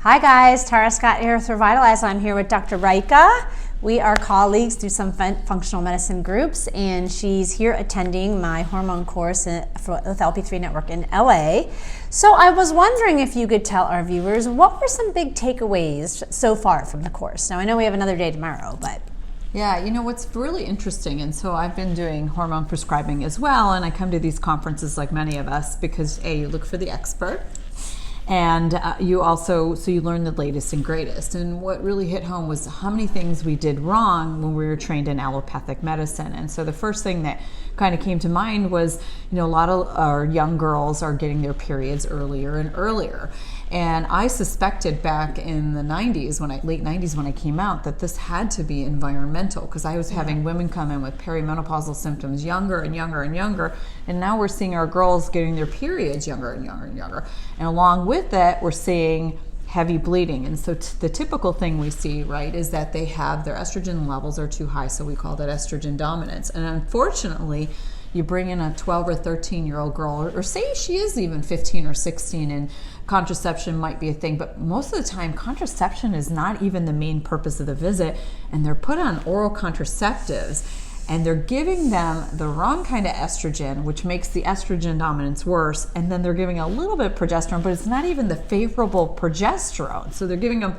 Hi guys, Tara Scott here with Revitalize. I'm here with Dr. Rajka. We are colleagues through some functional medicine groups, and she's here attending my hormone course with LP3 Network in LA. So I was wondering if you could tell our viewers what were some big takeaways so far from the course. Now I know we have another day tomorrow, but yeah, you know what's really interesting, and so I've been doing hormone prescribing as well, and I come to these conferences like many of us because you look for the expert, and you learn the latest and greatest. And what really hit home was how many things we did wrong when we were trained in allopathic medicine. And so the first thing that kind of came to mind was, a lot of our young girls are getting their periods earlier and earlier. And I suspected back in the late 90s when I came out, that this had to be environmental, because I was having women come in with perimenopausal symptoms younger and younger and younger, and now we're seeing our girls getting their periods younger and younger and younger. And along with that, we're seeing heavy bleeding. And so the typical thing we see, right, is that they have their estrogen levels are too high, so we call that estrogen dominance. And unfortunately, you bring in a 12 or 13-year-old girl, or say she is even 15 or 16, and contraception might be a thing, but most of the time contraception is not even the main purpose of the visit, and they're put on oral contraceptives, and they're giving them the wrong kind of estrogen, which makes the estrogen dominance worse, and then they're giving a little bit of progesterone, but it's not even the favorable progesterone. So they're giving them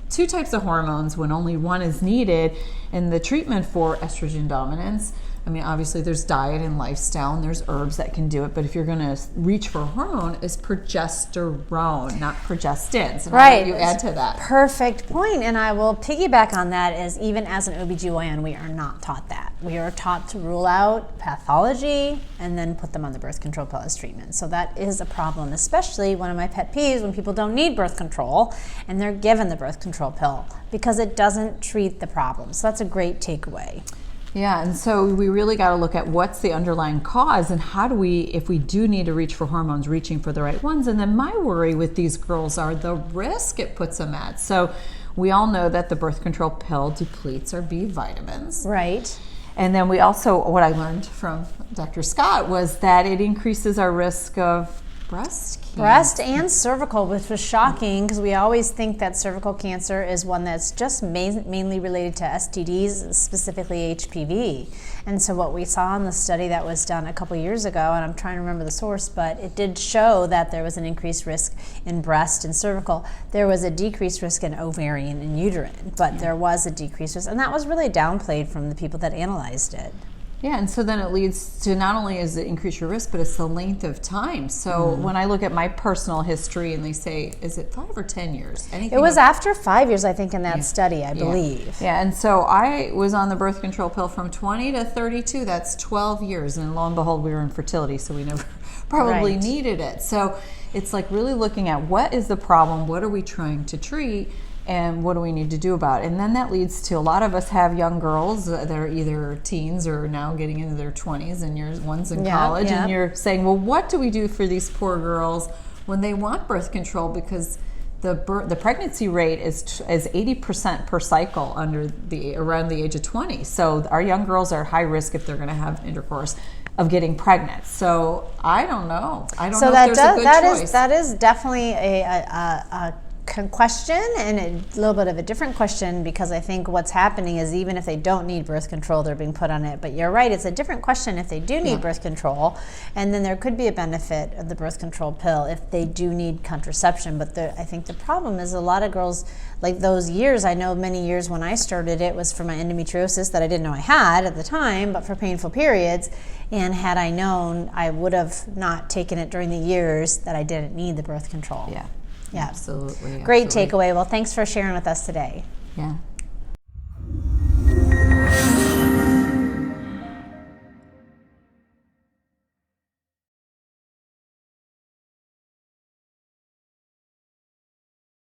two types of hormones when only one is needed. And the treatment for estrogen dominance, obviously there's diet and lifestyle, and there's herbs that can do it, but if you're going to reach for a hormone, is progesterone, not progestin. So right. You add to that. Perfect point. And I will piggyback on that, as even as an OBGYN, we are not taught that. We are taught to rule out pathology and then put them on the birth control pill as treatment. So that is a problem, especially one of my pet peeves when people don't need birth control and they're given the birth control pill, because it doesn't treat the problem. So that's a great takeaway. Yeah, and so we really got to look at what's the underlying cause, and how do we, if we do need to reach for hormones, reaching for the right ones. And then my worry with these girls are the risk it puts them at. So we all know that the birth control pill depletes our B vitamins. Right. And then we also, what I learned from Dr. Scott was that it increases our risk of breast cancer. Breast and cervical, which was shocking, because we always think that cervical cancer is one that's just mainly related to STDs, specifically HPV. And so what we saw in the study that was done a couple years ago, and I'm trying to remember the source, but it did show that there was an increased risk in breast and cervical. There was a decreased risk in ovarian and uterine, but there was a decreased risk, and that was really downplayed from the people that analyzed it. Yeah, and so then it leads to, not only is it increase your risk, but it's the length of time. So when I look at my personal history and they say, is it 5 or 10 years? It was after 5 years, I think, in that study, I believe. Yeah, and so I was on the birth control pill from 20 to 32. That's 12 years. And lo and behold, we were in fertility, so we never probably needed it. So it's like really looking at what is the problem, what are we trying to treat, and what do we need to do about it? And then that leads to, a lot of us have young girls that are either teens or now getting into their 20s, and one's in college, and you're saying, well, what do we do for these poor girls when they want birth control? Because the pregnancy rate is 80% per cycle around the age of 20. So our young girls are high risk, if they're going to have intercourse, of getting pregnant. So I don't know. I don't know if there's a good choice. That is definitely a question, and a little bit of a different question, because I think what's happening is, even if they don't need birth control, they're being put on it. But you're right, it's a different question if they do need birth control, and then there could be a benefit of the birth control pill if they do need contraception. But I think the problem is, a lot of girls, like those years, I know many years when I started, it was for my endometriosis that I didn't know I had at the time, but for painful periods. And had I known, I would have not taken it during the years that I didn't need the birth control. Yeah. Yeah, absolutely. Great takeaway. Well, thanks for sharing with us today. Yeah.